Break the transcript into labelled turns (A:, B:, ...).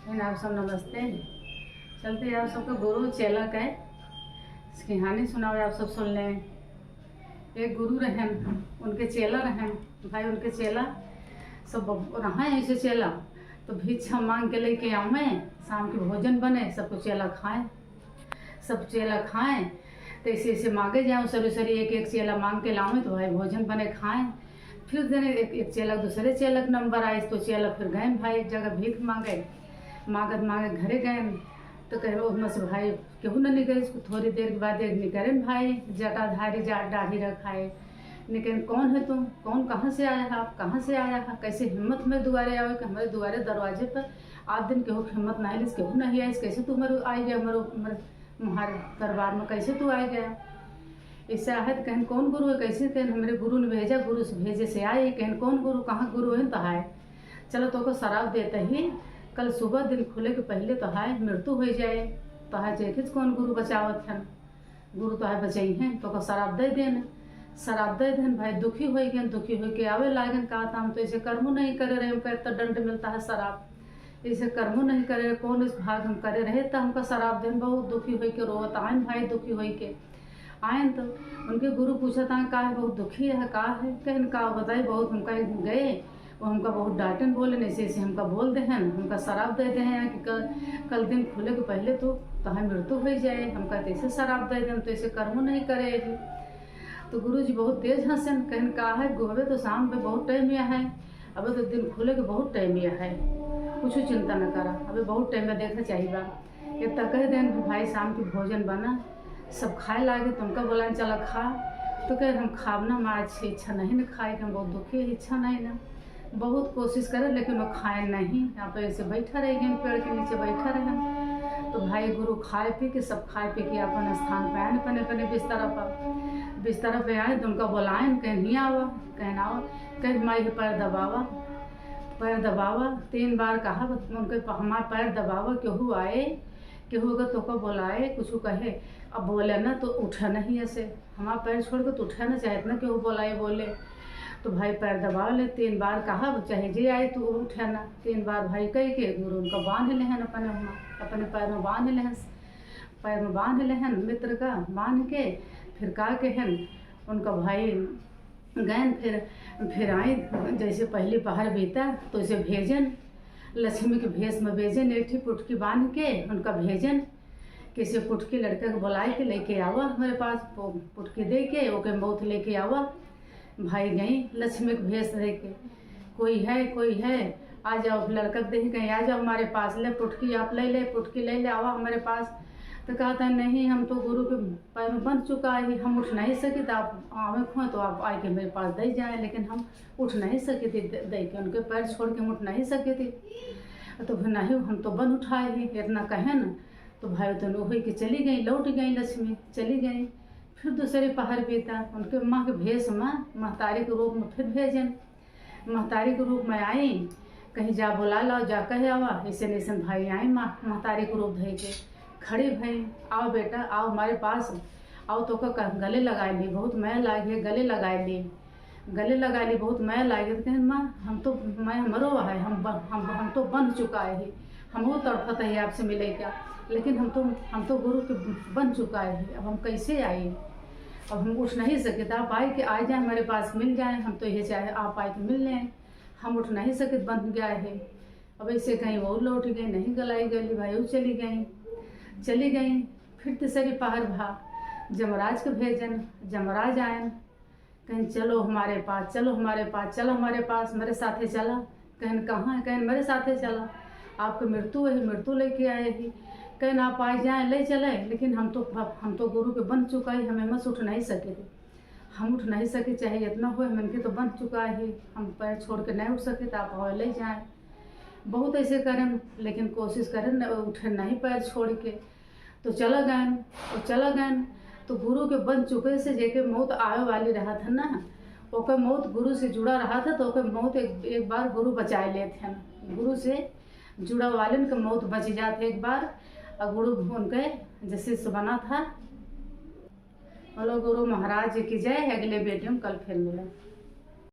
A: आप सब नमस्ते। चलते आप सबका गुरु चेला का कहानी सुनाओ, आप सब सुन लें। एक गुरु रहन, उनके चेला रहन भाई। उनके चेला सब रहा ऐसे चेला तो भिक्षा मांग के लेके आवे, शाम के भोजन बने, सबको चेला खाएं। सब चेला खाएं तो ऐसे ऐसे मांगे जाओ, सरी सरी एक एक चेला मांग के लावे तो भाई भोजन बने खाएं। फिर देने एक चेला दूसरे चेला का नंबर आए तो चेला फिर गए भाई एक जगह भीख मांगे। मांगत मांगे घरे गए तो कहे उसमें से भाई केहू न निकले। इसको थोड़ी देर के बाद एक निकले भाई जटाधारी दाढ़ी रखाए। निकले कौन है तुम, कौन, कहाँ से आया है आप, कहाँ से आया है, कैसे हिम्मत में दुआरे आओ कि हमारे दुआरे दरवाजे पर आज दिन केहू हिम्मत नहीं लिस, केहू नहीं आई, कैसे तू मेरे आई गया हमारे दरबार में, कैसे तू आ गया। इससे आहत कहन कौन गुरु है, कैसे कहन हमारे गुरु ने भेजा, गुरु से भेजे से आए। कहन कौन गुरु, कहाँ गुरु है तो है। चलो तो को शराब देते ही कल सुबह दिन खुले के पहले तो है मृत्यु हो जाए तो है जेखिच कौन गुरु बचावत है। गुरु तो है बचाई हैं तो को शराब दे देन। शराब दे देन भाई दुखी हो गए, दुखी हो के आवे लागन कहा था हम तो ऐसे कर्मों नहीं करे रहे, हमको इतना दंड मिलता है शराब, इसे कर्मों नहीं करे कौन इस भाग हम करे रहे तो हमको शराब देन। बहुत दुखी हो के रोवत आयन भाई, दुखी हो के आयन तो उनके गुरु पूछा था का है, बहुत दुखी है का है। कहन का बताई बहुत हमका गए वो हमका बहुत डांटन बोले, ऐसे ऐसे हमका बोल दे हैं, हमका शराब दे दे हैं कि कल दिन खुले के पहले तो है मृत्यु हो जाए, हमका कैसे शराब दे दें तो ऐसे कर्म नहीं करे। तो गुरु जी बहुत तेज हंसन। कहन का है गोवे तो शाम पे बहुत टाइम या है, अब तो दिन खुले के बहुत टाइम या है, कुछ चिंता न करा, अभी बहुत टाइम में देखा चाहिए बा। एक तक कह दें भाई शाम की भोजन बना, सब खाए लागे तो उनका बोला चला खा। तो कह हम खाब ना, हमारा अच्छी इच्छा नहीं ना खाए, हम बहुत दुखी है, इच्छा नहीं ना, बहुत कोशिश करे लेकिन वो खाए नहीं। यहाँ पे ऐसे बैठा रह गए, पेड़ के नीचे बैठा रहे। तो भाई गुरु खाए पी के सब खाए पी के अपन स्थान पे आए, पने पने बिस्तर पे आए तो उनका बुलाएं, कहीं नहीं आवा, कहना आवा, कहीं माई के पैर दबावा, पैर दबावा 3 बार कहा उनके हमारे पैर दबावा। केहू आए केहू अगर तो को बुलाए कुछ कहे, अब बोले ना तो उठा नहीं, ऐसे हमारा पैर छोड़ के तो उठा ना चाहे ना केहू बुलाए बोले तो भाई पैर दबा ले। 3 बार कहा चाहे जे आए तो उठा ना। 3 बार भाई कह के गुरु उनका बांध ले हैं, अपने पैर में बांध ले हैं, पैर में बांध ले हैं मित्र का बांध के फिर का के हैं उनका भाई गए। फिर आए जैसे पहले पहर बीता तो उसे भेजन लक्ष्मी के भेष में भेजन, एक पुटकी बांध के उनका भेजन, किसी पुटकी लड़के को बुलाए के लेके आवा हमारे पास, पुटकी दे के ओके बहुत लेके आवा। भाई गई लक्ष्मी के भेष दे के, कोई है आ जाओ, लड़का देख गए आ जाओ हमारे पास, ले पुटकी आप ले ले, पुटकी ले ले आवा हमारे पास। तो कहता नहीं हम तो गुरु के पैर में बंध चुका है, हम उठ नहीं सके तो आप आवे खोए तो आप आके मेरे पास दे जाए, लेकिन हम उठ नहीं सके थे, दे के उनके पैर छोड़ के हम उठ नहीं सके थे। तो फिर नहीं हम तो बन उठाए ही इतना कहे न। तो भाई तो हो के चली गई, लौट गई लक्ष्मी, चली गई। फिर दूसरे पहर बीता, उनके माँ के भेष में महतारी के रूप में फिर भेजन, महतारी के रूप में आई, कहीं जा बुला लाओ, जा कहे आवा। ऐसे नहीं भाई आई महतारी के रूप धे के खड़ी भाई, आओ बेटा आओ हमारे पास आओ, तो का गले लगा ली, बहुत मैल लागे, गले लगा ली बहुत मैल लागे। तो कहें माँ हम तो मैं मरो है, हम तो बन चुका है, हम वो तड़फत है आपसे मिले क्या, लेकिन हम तो गुरु के बन चुका है, अब हम कैसे आए, अब हम उठ नहीं सके। तो आप आए कि आ जाए हमारे पास मिल जाए, हम तो ये चाहे आप आए तो मिल लें, हम उठ नहीं सके बन गया है। अब ऐसे कहीं वो लौट गई, नहीं गलाई गली भाई वो चली गई। फिर तीसरी पहर भा जमराज के भेजन, जमराज आयन, कहीं चलो हमारे पास, चलो हमारे पास मेरे साथे चला। कहन कहाँ, कहन मेरे साथे चला, आपकी मृत्यु है, मृत्यु लेके आए ही, कहन आप आ जाए ले चले, लेकिन हम तो गुरु के बन चुका है, हमें मस उठ नहीं सके थे, हम उठ नहीं सके चाहे इतना हो, मन के तो बन चुका है, हम पैर छोड़ के नहीं उठ सके तो आप ले जाए। बहुत ऐसे करें लेकिन कोशिश करें उठे नहीं पैर छोड़ के, तो चला गए। तो गुरु के बन चुके से जेके मौत आवे वाली रहा था ना, ओकर मौत गुरु से जुड़ा रहा था, तो ओकर मौत एक बार गुरु बचाए लेते हैं, गुरु से जुड़ा वाले का मौत बच जाते एक बार, और गुरु उनके जैसे से बना था। बोलो गुरु महाराज की जय। अगले वीडियो में कल फिर मिले।